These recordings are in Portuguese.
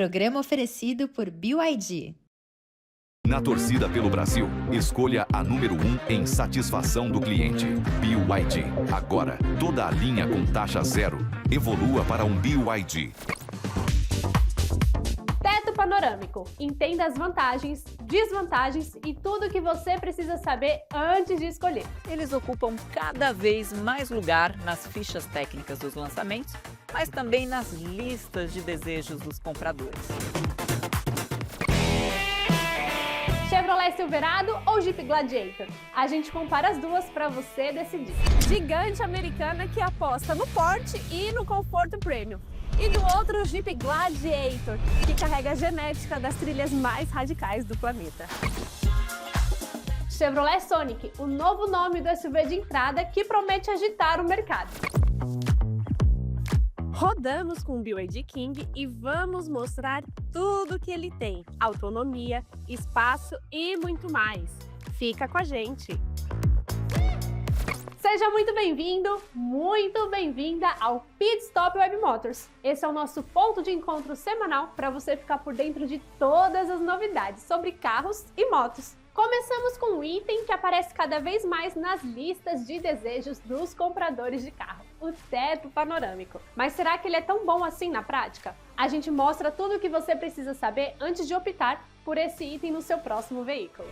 Programa oferecido por BYD. Na torcida pelo Brasil, escolha a número 1 em satisfação do cliente. BYD. Agora, toda a linha com taxa zero. Evolua para um BYD. Teto panorâmico. Entenda as vantagens, desvantagens e tudo o que você precisa saber antes de escolher. Eles ocupam cada vez mais lugar nas fichas técnicas dos lançamentos, mas também nas listas de desejos dos compradores. Chevrolet Silverado ou Jeep Gladiator? A gente compara as duas para você decidir. Gigante americana que aposta no porte e no conforto premium. E do outro, o Jeep Gladiator, que carrega a genética das trilhas mais radicais do planeta. Chevrolet Sonic, o novo nome do SUV de entrada que promete agitar o mercado. Rodamos com o BYD King e vamos mostrar tudo que ele tem: autonomia, espaço e muito mais. Fica com a gente! Seja muito bem-vindo, muito bem-vinda ao Pit Stop Web Motors. Esse é o nosso ponto de encontro semanal para você ficar por dentro de todas as novidades sobre carros e motos. Começamos com um item que aparece cada vez mais nas listas de desejos dos compradores de carro: o teto panorâmico. Mas será que ele é tão bom assim na prática? A gente mostra tudo o que você precisa saber antes de optar por esse item no seu próximo veículo.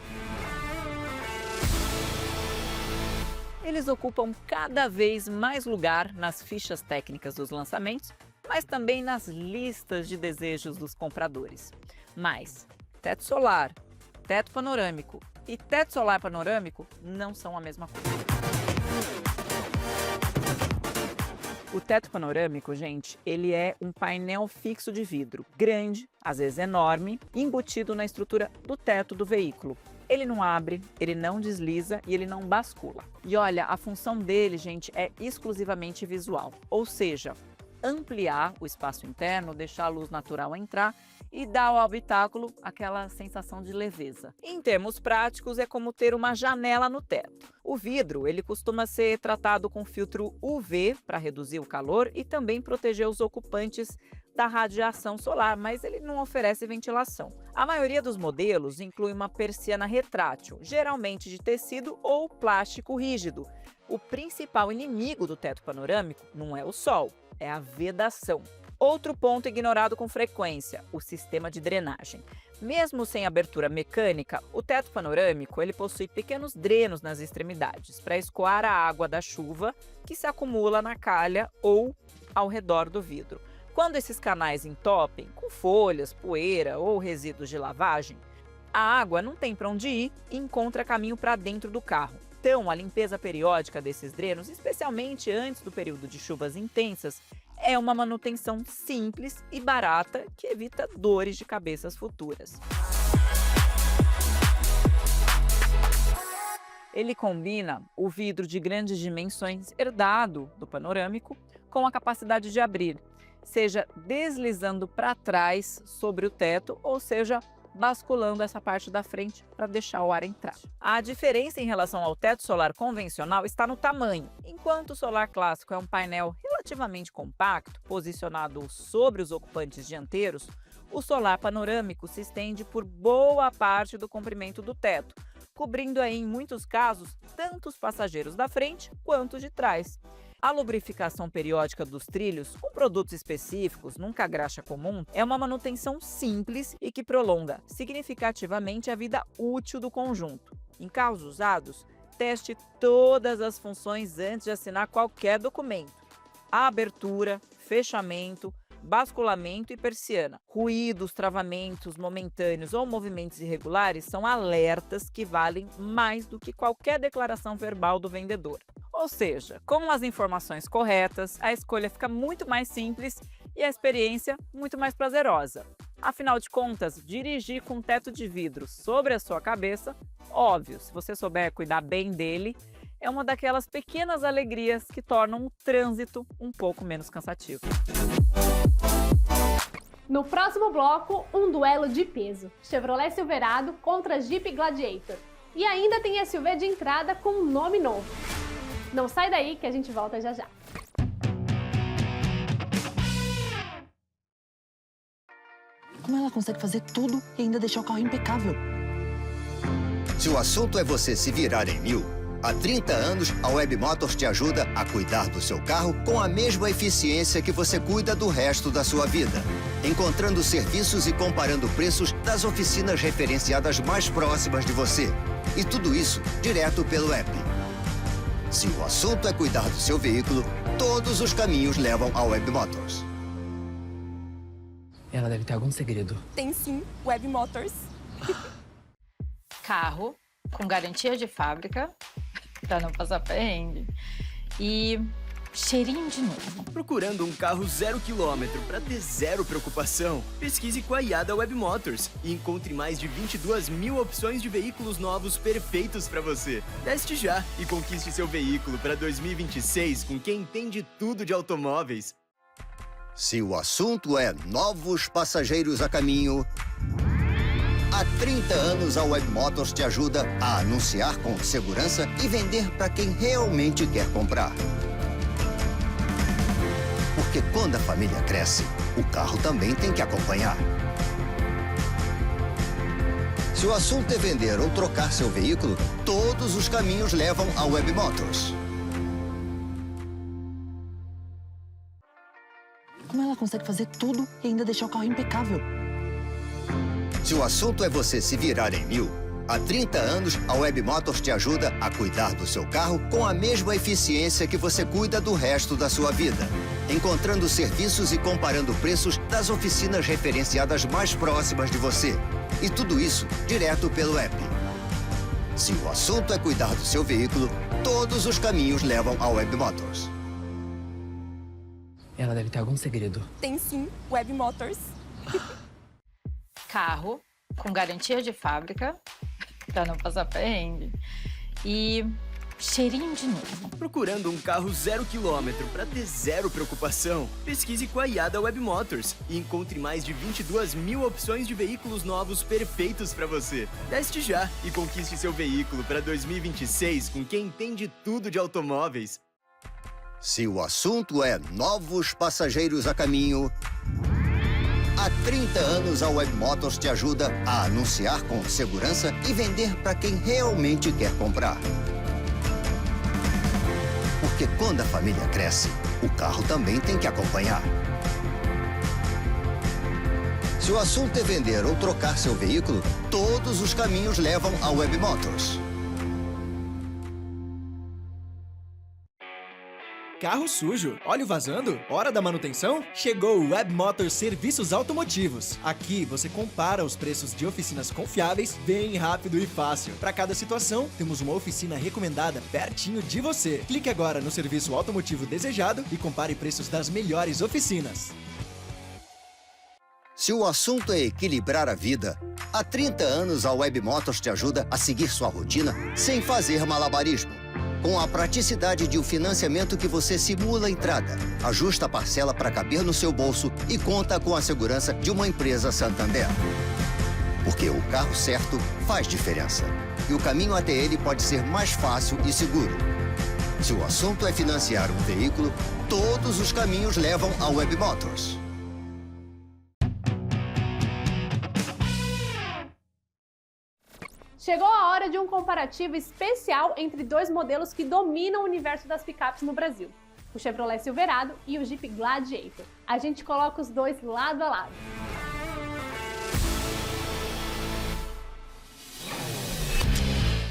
Eles ocupam cada vez mais lugar nas fichas técnicas dos lançamentos, mas também nas listas de desejos dos compradores. Mas teto solar, teto panorâmico e teto solar panorâmico não são a mesma coisa. O teto panorâmico, gente, ele é um painel fixo de vidro, grande, às vezes enorme, embutido na estrutura do teto do veículo. Ele não abre, ele não desliza e ele não bascula. E olha, a função dele, gente, é exclusivamente visual, ou seja, ampliar o espaço interno, deixar a luz natural entrar e dar ao habitáculo aquela sensação de leveza. Em termos práticos, é como ter uma janela no teto. O vidro, ele costuma ser tratado com filtro UV para reduzir o calor e também proteger os ocupantes da radiação solar, mas ele não oferece ventilação. A maioria dos modelos inclui uma persiana retrátil, geralmente de tecido ou plástico rígido. O principal inimigo do teto panorâmico não é o sol, é a vedação. Outro ponto ignorado com frequência: o sistema de drenagem. Mesmo sem abertura mecânica, o teto panorâmico ele possui pequenos drenos nas extremidades para escoar a água da chuva que se acumula na calha ou ao redor do vidro. Quando esses canais entopem com folhas, poeira ou resíduos de lavagem, a água não tem para onde ir e encontra caminho para dentro do carro. Então, a limpeza periódica desses drenos, especialmente antes do período de chuvas intensas, é uma manutenção simples e barata que evita dores de cabeças futuras. Ele combina o vidro de grandes dimensões herdado do panorâmico com a capacidade de abrir, seja deslizando para trás sobre o teto, ou seja, basculando essa parte da frente para deixar o ar entrar. A diferença em relação ao teto solar convencional está no tamanho. Enquanto o solar clássico é um painel relativamente compacto, posicionado sobre os ocupantes dianteiros, o solar panorâmico se estende por boa parte do comprimento do teto, cobrindo aí, em muitos casos, tanto os passageiros da frente quanto os de trás. A lubrificação periódica dos trilhos, com produtos específicos, nunca graxa comum, é uma manutenção simples e que prolonga significativamente a vida útil do conjunto. Em carros usados, teste todas as funções antes de assinar qualquer documento: a abertura, fechamento, basculamento e persiana. Ruídos, travamentos momentâneos ou movimentos irregulares são alertas que valem mais do que qualquer declaração verbal do vendedor. Ou seja, com as informações corretas, a escolha fica muito mais simples e a experiência muito mais prazerosa. Afinal de contas, dirigir com um teto de vidro sobre a sua cabeça, óbvio, se você souber cuidar bem dele, é uma daquelas pequenas alegrias que tornam o trânsito um pouco menos cansativo. No próximo bloco, um duelo de peso: Chevrolet Silverado contra Jeep Gladiator. E ainda tem SUV de entrada com um nome novo. Não sai daí que a gente volta já já. Como ela consegue fazer tudo e ainda deixar o carro impecável? Se o assunto é você se virar em mil, há 30 anos a Web Motors te ajuda a cuidar do seu carro com a mesma eficiência que você cuida do resto da sua vida, encontrando serviços e comparando preços das oficinas referenciadas mais próximas de você. E tudo isso direto pelo app. Se o assunto é cuidar do seu veículo, todos os caminhos levam a Web Motors. Ela deve ter algum segredo. Tem sim, Web Motors. Carro com garantia de fábrica, para não passar perrengue. E cheirinho de novo. Procurando um carro 0 km para ter zero preocupação? Pesquise com a IADA Web Motors e encontre mais de 22 mil opções de veículos novos perfeitos para você. Teste já e conquiste seu veículo para 2026 com quem entende tudo de automóveis. Se o assunto é novos passageiros a caminho, há 30 anos a Web Motors te ajuda a anunciar com segurança e vender para quem realmente quer comprar. Porque quando a família cresce, o carro também tem que acompanhar. Se o assunto é vender ou trocar seu veículo, todos os caminhos levam a Web Motors. Como ela consegue fazer tudo e ainda deixar o carro impecável? Se o assunto é você se virar em mil, há 30 anos a Web Motors te ajuda a cuidar do seu carro com a mesma eficiência que você cuida do resto da sua vida, encontrando serviços e comparando preços das oficinas referenciadas mais próximas de você. E tudo isso direto pelo app. Se o assunto é cuidar do seu veículo, todos os caminhos levam a Web Motors. Ela deve ter algum segredo. Tem sim, Web Motors. Carro com garantia de fábrica, para não passar perrengue. E cheirinho de novo. Procurando um carro 0 km para ter zero preocupação? Pesquise com a IADA Web Motors e encontre mais de 22 mil opções de veículos novos perfeitos para você. Teste já e conquiste seu veículo para 2026 com quem entende tudo de automóveis. Se o assunto é novos passageiros a caminho, há 30 anos a Web Motors te ajuda a anunciar com segurança e vender para quem realmente quer comprar. Porque quando a família cresce, o carro também tem que acompanhar. Se o assunto é vender ou trocar seu veículo, todos os caminhos levam a Web Motors. Carro sujo, óleo vazando, hora da manutenção? Chegou o Web Motors Serviços Automotivos. Aqui você compara os preços de oficinas confiáveis, bem rápido e fácil. Para cada situação, temos uma oficina recomendada pertinho de você. Clique agora no serviço automotivo desejado e compare preços das melhores oficinas. Se o assunto é equilibrar a vida, há 30 anos a Web Motors te ajuda a seguir sua rotina sem fazer malabarismo. Com a praticidade de um financiamento que você simula a entrada, ajusta a parcela para caber no seu bolso e conta com a segurança de uma empresa Santander. Porque o carro certo faz diferença. E o caminho até ele pode ser mais fácil e seguro. Se o assunto é financiar um veículo, todos os caminhos levam a Web Motors. Chegou a hora de um comparativo especial entre dois modelos que dominam o universo das picapes no Brasil, o Chevrolet Silverado e o Jeep Gladiator. A gente coloca os dois lado a lado.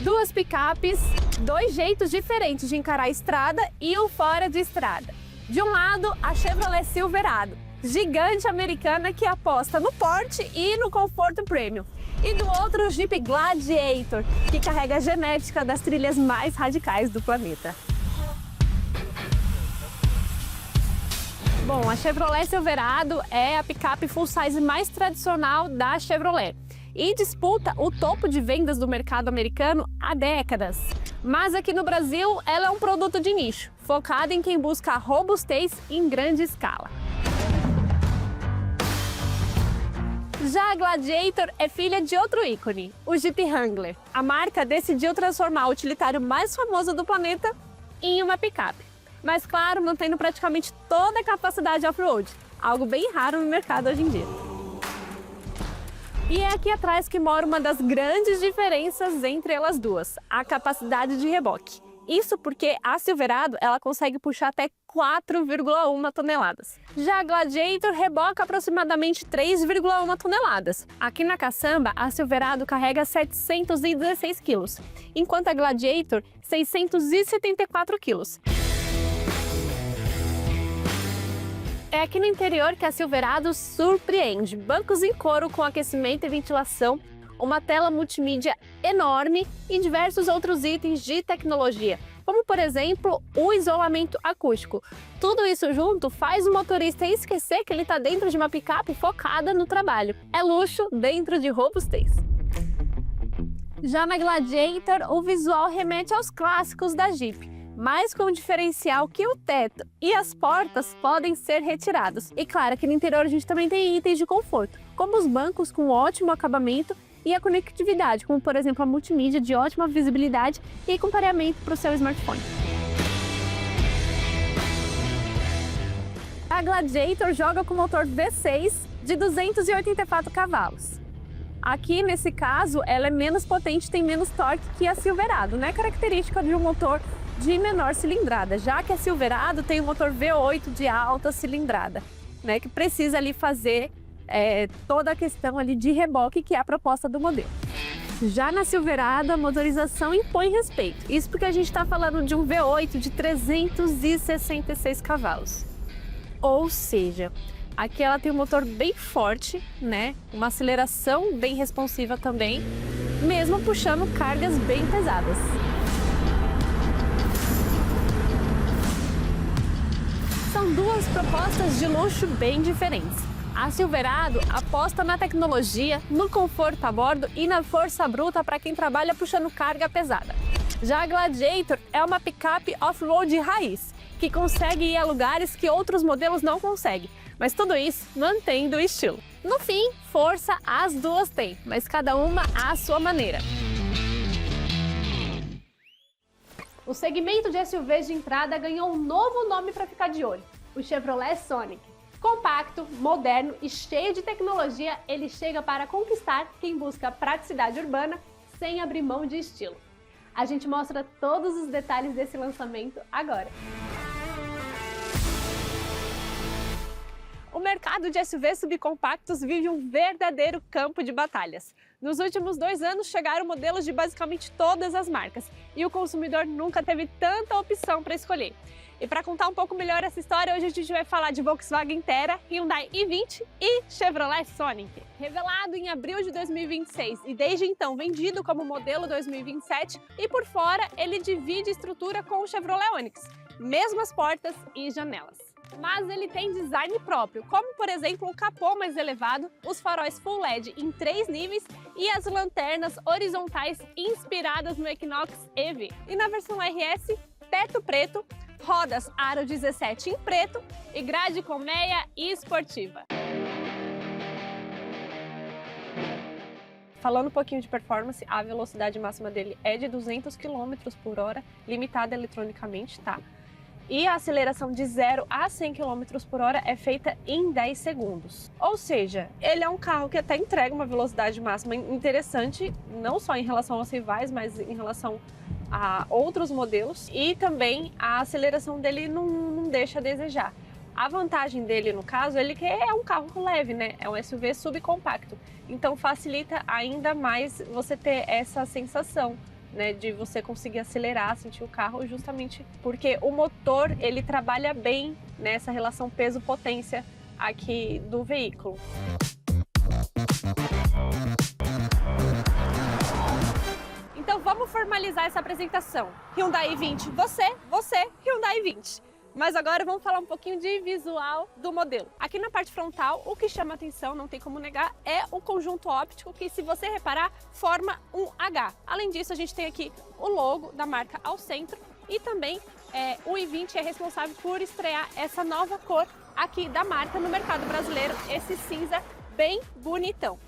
Duas picapes, dois jeitos diferentes de encarar a estrada e o fora de estrada. De um lado, a Chevrolet Silverado, gigante americana que aposta no porte e no conforto premium. E do outro, o Jeep Gladiator, que carrega a genética das trilhas mais radicais do planeta. Bom, a Chevrolet Silverado é a picape full-size mais tradicional da Chevrolet e disputa o topo de vendas do mercado americano há décadas. Mas aqui no Brasil, ela é um produto de nicho, focado em quem busca a robustez em grande escala. Já a Gladiator é filha de outro ícone, o Jeep Wrangler. A marca decidiu transformar o utilitário mais famoso do planeta em uma picape. Mas claro, mantendo praticamente toda a capacidade off-road, algo bem raro no mercado hoje em dia. E é aqui atrás que mora uma das grandes diferenças entre elas duas, a capacidade de reboque. Isso porque a Silverado ela consegue puxar até 4,1 toneladas. Já a Gladiator reboca aproximadamente 3,1 toneladas. Aqui na caçamba, a Silverado carrega 716 quilos, enquanto a Gladiator 674 quilos. É aqui no interior que a Silverado surpreende. Bancos em couro com aquecimento e ventilação, uma tela multimídia enorme e diversos outros itens de tecnologia, como por exemplo o isolamento acústico. Tudo isso junto faz o motorista esquecer que ele está dentro de uma picape focada no trabalho. É luxo dentro de robustez. Já na Gladiator, o visual remete aos clássicos da Jeep, mas com o diferencial que o teto e as portas podem ser retirados. E claro que no interior a gente também tem itens de conforto, como os bancos com ótimo acabamento e a conectividade, como por exemplo a multimídia de ótima visibilidade e com pareamento para o seu smartphone. A Gladiator joga com motor V6 de 284 cavalos. Aqui, nesse caso, ela é menos potente, tem menos torque que a Silverado, né? Característica de um motor de menor cilindrada, já que a Silverado tem um motor V8 de alta cilindrada, né? Que precisa ali fazer toda a questão ali de reboque, que é a proposta do modelo. Já na Silverado, a motorização impõe respeito. Isso porque a gente está falando de um V8 de 366 cavalos. Ou seja, aqui ela tem um motor bem forte, né? Uma aceleração bem responsiva também, mesmo puxando cargas bem pesadas. São duas propostas de luxo bem diferentes. A Silverado aposta na tecnologia, no conforto a bordo e na força bruta para quem trabalha puxando carga pesada. Já a Gladiator é uma picape off-road raiz, que consegue ir a lugares que outros modelos não conseguem, mas tudo isso mantendo o estilo. No fim, força as duas têm, mas cada uma à sua maneira. O segmento de SUVs de entrada ganhou um novo nome para ficar de olho, o Chevrolet Sonic. Compacto, moderno e cheio de tecnologia, ele chega para conquistar quem busca praticidade urbana sem abrir mão de estilo. A gente mostra todos os detalhes desse lançamento agora. O mercado de SUVs subcompactos vive um verdadeiro campo de batalhas. Nos últimos 2 anos chegaram modelos de basicamente todas as marcas e o consumidor nunca teve tanta opção para escolher. E para contar um pouco melhor essa história, hoje a gente vai falar de Volkswagen Tera, Hyundai i20 e Chevrolet Sonic. Revelado em abril de 2026 e desde então vendido como modelo 2027, e por fora ele divide estrutura com o Chevrolet Onix, mesmas portas e janelas. Mas ele tem design próprio, como por exemplo o capô mais elevado, os faróis Full LED em 3 níveis e as lanternas horizontais inspiradas no Equinox EV. E na versão RS, teto preto, rodas aro 17 em preto e grade colmeia e esportiva. Falando um pouquinho de performance, a velocidade máxima dele é de 200 km por hora, limitada eletronicamente, tá? E a aceleração de 0 a 100 km por hora é feita em 10 segundos. Ou seja, ele é um carro que até entrega uma velocidade máxima interessante, não só em relação aos rivais, mas em relação a outros modelos. E também a aceleração dele não deixa a desejar. A vantagem dele, no caso, ele que é um carro leve, né? É um SUV subcompacto. Então facilita ainda mais você ter essa sensação, né, de você conseguir acelerar, sentir o carro, justamente porque o motor ele trabalha bem nessa relação peso-potência aqui do veículo. Então vamos formalizar essa apresentação. Hyundai i20, você, Hyundai i20. Mas agora vamos falar um pouquinho de visual do modelo. Aqui na parte frontal, o que chama atenção, não tem como negar, é o conjunto óptico que, se você reparar, forma um H. Além disso, a gente tem aqui o logo da marca ao centro e também o i20 é responsável por estrear essa nova cor aqui da marca no mercado brasileiro, esse cinza bem bonitão.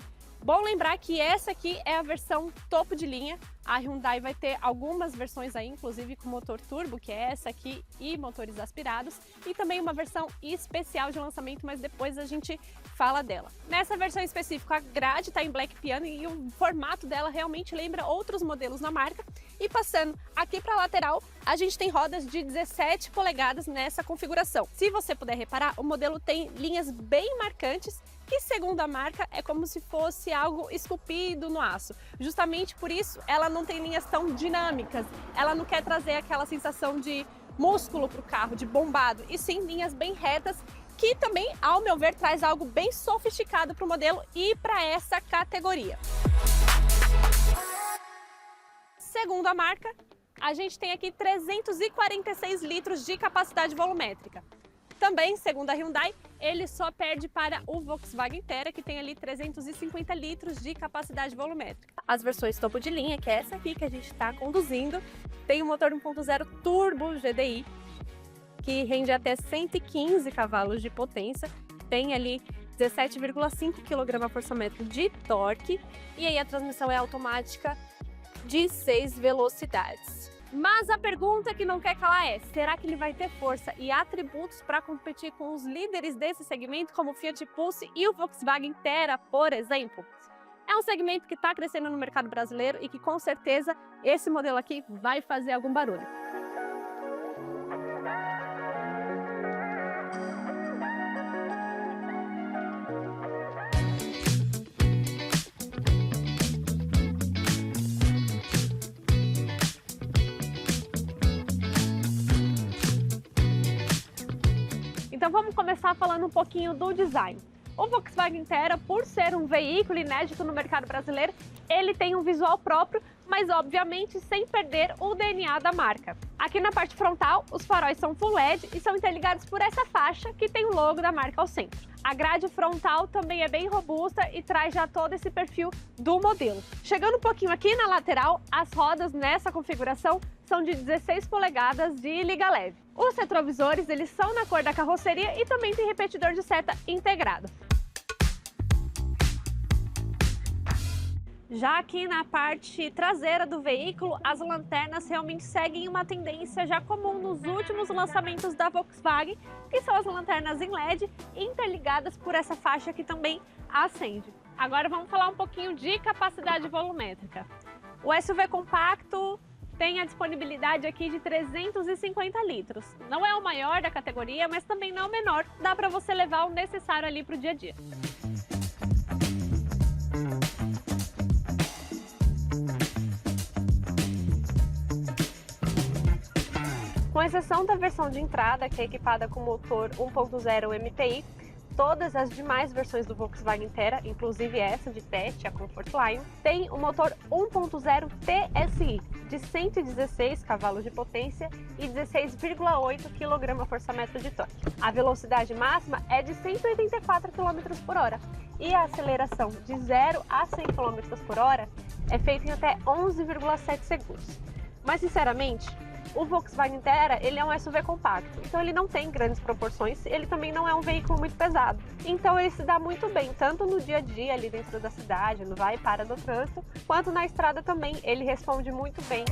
Bom lembrar que essa aqui é a versão topo de linha. A Hyundai vai ter algumas versões aí, inclusive com motor turbo, que é essa aqui, e motores aspirados, e também uma versão especial de lançamento, mas depois a gente fala dela. Nessa versão específica, a grade está em Black Piano e o formato dela realmente lembra outros modelos na marca. E passando aqui para a lateral, a gente tem rodas de 17 polegadas nessa configuração. Se você puder reparar, o modelo tem linhas bem marcantes, que segundo a marca é como se fosse algo esculpido no aço. Justamente por isso ela não tem linhas tão dinâmicas, ela não quer trazer aquela sensação de músculo para o carro, de bombado, e sim linhas bem retas, que também, ao meu ver, traz algo bem sofisticado para o modelo e para essa categoria. Segundo a marca, a gente tem aqui 346 litros de capacidade volumétrica. Também, segundo a Hyundai, ele só perde para o Volkswagen Tera, que tem ali 350 litros de capacidade volumétrica. As versões topo de linha, que é essa aqui que a gente está conduzindo, tem um motor 1.0 turbo GDI, que rende até 115 cavalos de potência, tem ali 17,5 kgfm de torque, e aí a transmissão é automática de 6 velocidades. Mas a pergunta que não quer calar é, será que ele vai ter força e atributos para competir com os líderes desse segmento, como o Fiat Pulse e o Volkswagen Tera, por exemplo? É um segmento que está crescendo no mercado brasileiro e que com certeza esse modelo aqui vai fazer algum barulho. Então vamos começar falando um pouquinho do design. O Volkswagen Tera, por ser um veículo inédito no mercado brasileiro, ele tem um visual próprio, mas obviamente sem perder o DNA da marca. Aqui na parte frontal, os faróis são Full LED e são interligados por essa faixa que tem o logo da marca ao centro. A grade frontal também é bem robusta e traz já todo esse perfil do modelo. Chegando um pouquinho aqui na lateral, as rodas nessa configuração são de 16 polegadas de liga leve. Os retrovisores eles são na cor da carroceria e também tem repetidor de seta integrado. Já aqui na parte traseira do veículo, as lanternas realmente seguem uma tendência já comum nos últimos lançamentos da Volkswagen, que são as lanternas em LED interligadas por essa faixa que também acende. Agora vamos falar um pouquinho de capacidade volumétrica. O SUV compacto tem a disponibilidade aqui de 350 litros. Não é o maior da categoria, mas também não é o menor. Dá para você levar o necessário ali para o dia a dia. Com exceção da versão de entrada, que é equipada com motor 1.0 MPI, todas as demais versões do Volkswagen Tera, inclusive essa de teste, a Comfort Line, tem o motor 1.0 TSI de 116 cavalos de potência e 16,8 kgfm de torque. A velocidade máxima é de 184 km por hora e a aceleração de 0 a 100 km por hora é feita em até 11,7 segundos. Mas, sinceramente, o Volkswagen Tera, ele é um SUV compacto, então ele não tem grandes proporções, ele também não é um veículo muito pesado. Então ele se dá muito bem, tanto no dia a dia ali dentro da cidade, no vai e para do trânsito, quanto na estrada também, ele responde muito bem.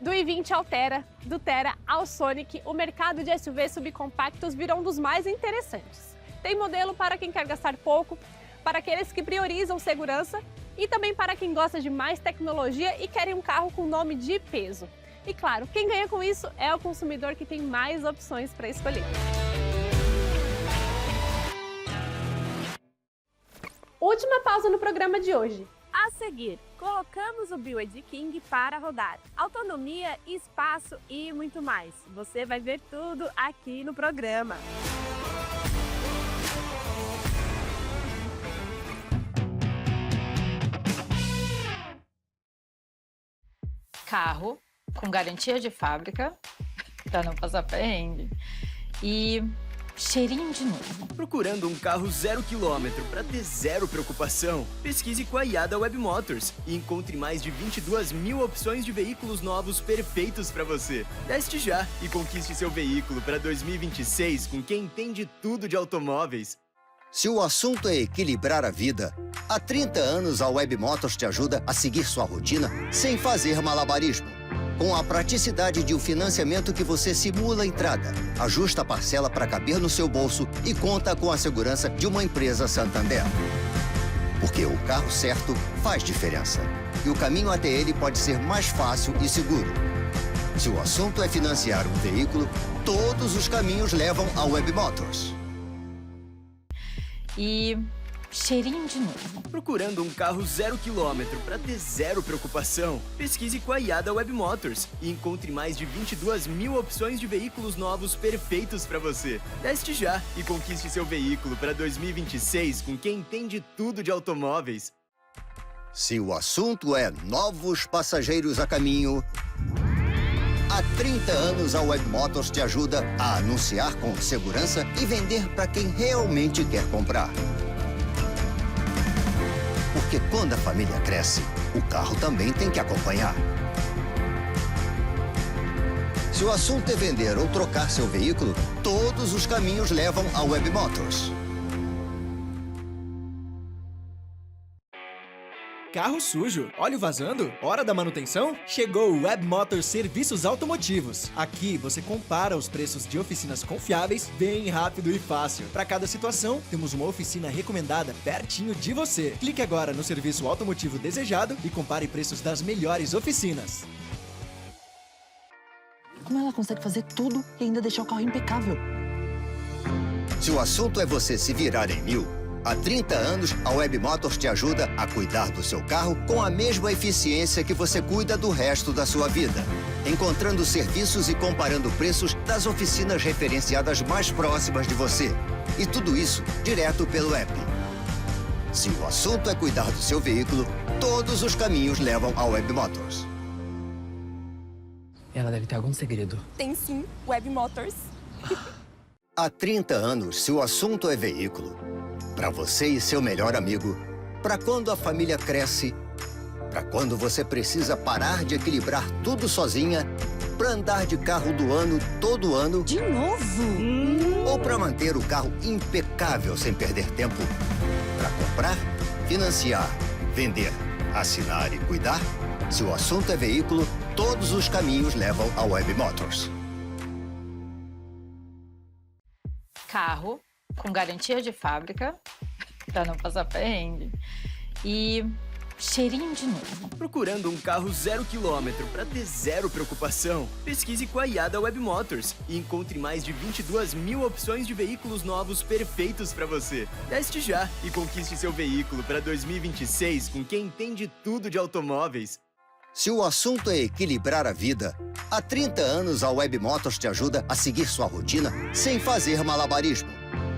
Do i20 ao Tera, do Tera ao Sonic, o mercado de SUV subcompactos virou um dos mais interessantes. Tem modelo para quem quer gastar pouco, para aqueles que priorizam segurança e também para quem gosta de mais tecnologia e querem um carro com nome de peso. E claro, quem ganha com isso é o consumidor que tem mais opções para escolher. Última pausa no programa de hoje. A seguir, colocamos o BYD King para rodar. Autonomia, espaço e muito mais. Você vai ver tudo aqui no programa. Carro com garantia de fábrica, para não passar perrengue, e cheirinho de novo. Procurando um carro 0 km para ter zero preocupação? Pesquise com a Yada Web Motors e encontre mais de 22 mil opções de veículos novos perfeitos para você. Teste já e conquiste seu veículo para 2026 com quem entende tudo de automóveis. Se o assunto é equilibrar a vida, há 30 anos a Web Motors te ajuda a seguir sua rotina sem fazer malabarismo. Com a praticidade de um financiamento que você simula a entrada, ajusta a parcela para caber no seu bolso e conta com a segurança de uma empresa Santander. Porque o carro certo faz diferença. E o caminho até ele pode ser mais fácil e seguro. Se o assunto é financiar um veículo, todos os caminhos levam a Web Motors. E cheirinho de novo. Procurando um carro 0 km para ter zero preocupação? Pesquise com a IADA Web Motors e encontre mais de 22 mil opções de veículos novos perfeitos para você. Teste já e conquiste seu veículo para 2026 com quem entende tudo de automóveis. Se o assunto é novos passageiros a caminho, há 30 anos a Web Motors te ajuda a anunciar com segurança e vender para quem realmente quer comprar. Porque quando a família cresce, o carro também tem que acompanhar. Se o assunto é vender ou trocar seu veículo, todos os caminhos levam a Web Motors. Carro sujo, óleo vazando, hora da manutenção? Chegou o Web Motors Serviços Automotivos. Aqui você compara os preços de oficinas confiáveis, bem rápido e fácil. Para cada situação, temos uma oficina recomendada pertinho de você. Clique agora no serviço automotivo desejado e compare preços das melhores oficinas. Como ela consegue fazer tudo e ainda deixar o carro impecável? Se o assunto é você se virar em mil, há 30 anos, a Web Motors te ajuda a cuidar do seu carro com a mesma eficiência que você cuida do resto da sua vida. Encontrando serviços e comparando preços das oficinas referenciadas mais próximas de você. E tudo isso direto pelo app. Se o assunto é cuidar do seu veículo, todos os caminhos levam a Web Motors. Ela deve ter algum segredo. Tem sim, Web Motors. Há 30 anos, se o assunto é veículo, para você e seu melhor amigo, para quando a família cresce, para quando você precisa parar de equilibrar tudo sozinha, para andar de carro do ano todo ano. De novo? Ou para manter o carro impecável sem perder tempo. Para comprar, financiar, vender, assinar e cuidar. Se o assunto é veículo, todos os caminhos levam a Web Motors. Carro com garantia de fábrica, para não passar perrengue. E cheirinho de novo. Procurando um carro 0 km para ter zero preocupação? Pesquise com a IADA Web Motors e encontre mais de 22 mil opções de veículos novos perfeitos para você. Teste já e conquiste seu veículo para 2026 com quem entende tudo de automóveis. Se o assunto é equilibrar a vida, há 30 anos a Web Motors te ajuda a seguir sua rotina sem fazer malabarismo.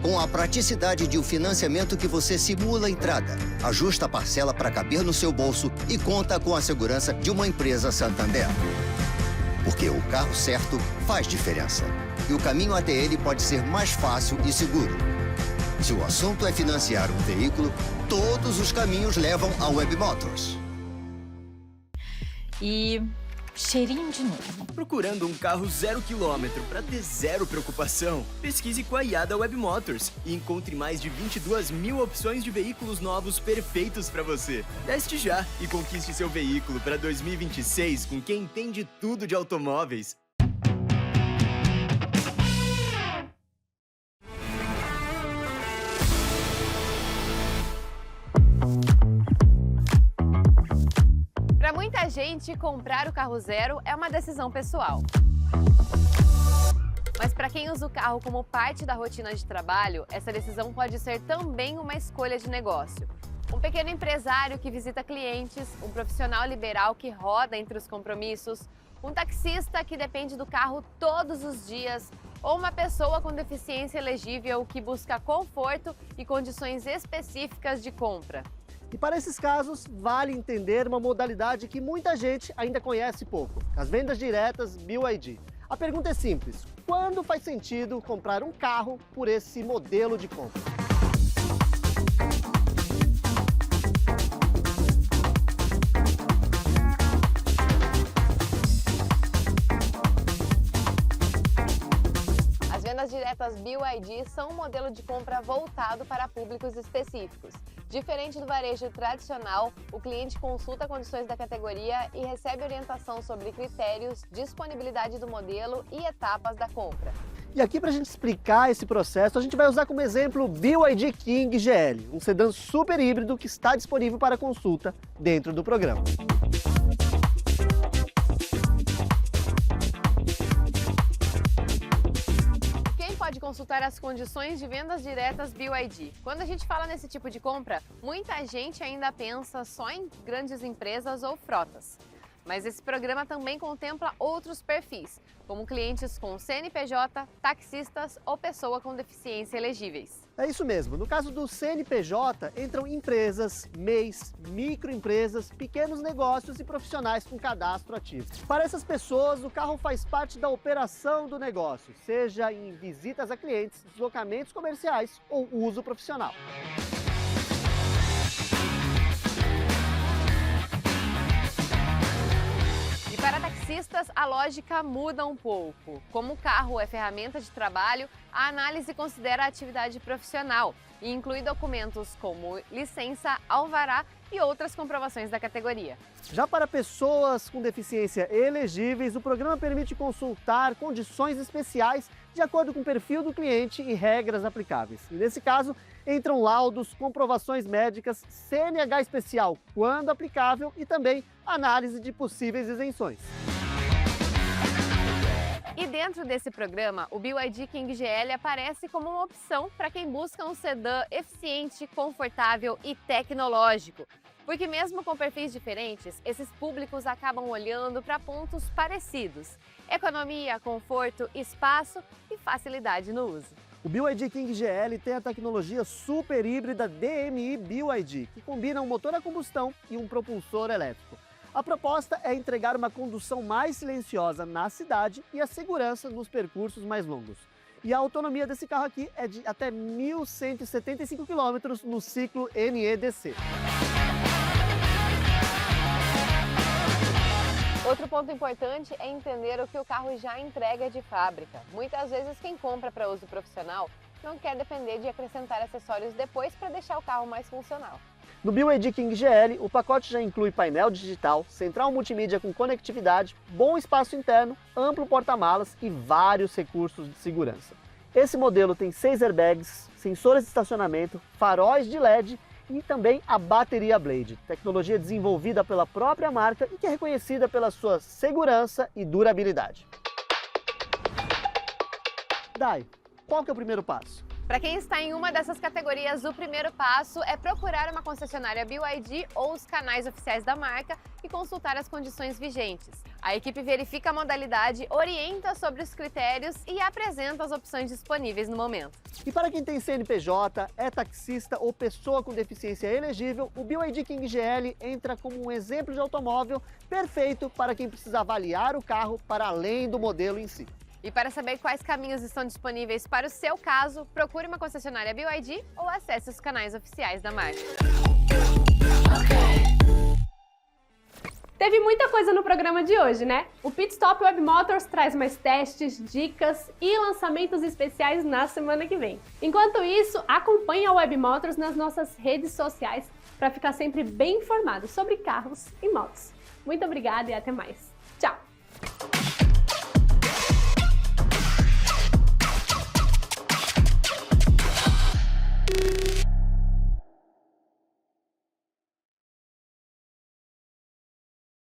Com a praticidade de um financiamento que você simula a entrada, ajusta a parcela para caber no seu bolso e conta com a segurança de uma empresa Santander. Porque o carro certo faz diferença. E o caminho até ele pode ser mais fácil e seguro. Se o assunto é financiar um veículo, todos os caminhos levam a Web Motors. E cheirinho de novo. Procurando um carro 0 km para ter zero preocupação? Pesquise com a IADA Web Motors e encontre mais de 22 mil opções de veículos novos perfeitos para você. Teste já e conquiste seu veículo para 2026 com quem entende tudo de automóveis. Para muita gente, comprar o carro zero é uma decisão pessoal. Mas para quem usa o carro como parte da rotina de trabalho, essa decisão pode ser também uma escolha de negócio. Um pequeno empresário que visita clientes, um profissional liberal que roda entre os compromissos, um taxista que depende do carro todos os dias, ou uma pessoa com deficiência elegível que busca conforto e condições específicas de compra. E para esses casos, vale entender uma modalidade que muita gente ainda conhece pouco, as vendas diretas BYD. A pergunta é simples: quando faz sentido comprar um carro por esse modelo de compra? As vendas diretas diretas BYD são um modelo de compra voltado para públicos específicos. Diferente do varejo tradicional, o cliente consulta condições da categoria e recebe orientação sobre critérios, disponibilidade do modelo e etapas da compra. E aqui, para a gente explicar esse processo, a gente vai usar como exemplo o BYD King GL, um sedã super híbrido que está disponível para consulta dentro do programa. Pode consultar as condições de vendas diretas BYD. Quando a gente fala nesse tipo de compra, muita gente ainda pensa só em grandes empresas ou frotas. Mas esse programa também contempla outros perfis, como clientes com CNPJ, taxistas ou pessoa com deficiência elegíveis. É isso mesmo. No caso do CNPJ, entram empresas, MEIs, microempresas, pequenos negócios e profissionais com cadastro ativo. Para essas pessoas, o carro faz parte da operação do negócio, seja em visitas a clientes, deslocamentos comerciais ou uso profissional. Para taxistas, a lógica muda um pouco. Como o carro é ferramenta de trabalho, a análise considera a atividade profissional e inclui documentos como licença, alvará e outras comprovações da categoria. Já para pessoas com deficiência elegíveis, o programa permite consultar condições especiais de acordo com o perfil do cliente e regras aplicáveis. E nesse caso, entram laudos, comprovações médicas, CNH especial quando aplicável e também análise de possíveis isenções. E dentro desse programa, o BYD King GL aparece como uma opção para quem busca um sedã eficiente, confortável e tecnológico. Porque mesmo com perfis diferentes, esses públicos acabam olhando para pontos parecidos: economia, conforto, espaço e facilidade no uso. O BYD King GL tem a tecnologia super híbrida DMI BYD, que combina um motor a combustão e um propulsor elétrico. A proposta é entregar uma condução mais silenciosa na cidade e a segurança nos percursos mais longos. E a autonomia desse carro aqui é de até 1.175 km no ciclo NEDC. Outro ponto importante é entender o que o carro já entrega de fábrica. Muitas vezes quem compra para uso profissional não quer depender de acrescentar acessórios depois para deixar o carro mais funcional. No BYD King GL, o pacote já inclui painel digital, central multimídia com conectividade, bom espaço interno, amplo porta-malas e vários recursos de segurança. Esse modelo tem 6 airbags, sensores de estacionamento, faróis de LED e também a bateria Blade, tecnologia desenvolvida pela própria marca e que é reconhecida pela sua segurança e durabilidade. Dai, qual que é o primeiro passo? Para quem está em uma dessas categorias, o primeiro passo é procurar uma concessionária BYD ou os canais oficiais da marca e consultar as condições vigentes. A equipe verifica a modalidade, orienta sobre os critérios e apresenta as opções disponíveis no momento. E para quem tem CNPJ, é taxista ou pessoa com deficiência elegível, o BYD King GL entra como um exemplo de automóvel perfeito para quem precisa avaliar o carro para além do modelo em si. E para saber quais caminhos estão disponíveis para o seu caso, procure uma concessionária BYD ou acesse os canais oficiais da marca. Teve muita coisa no programa de hoje, né? O Pit Stop Web Motors traz mais testes, dicas e lançamentos especiais na semana que vem. Enquanto isso, acompanhe a Web Motors nas nossas redes sociais para ficar sempre bem informado sobre carros e motos. Muito obrigada e até mais. Tchau!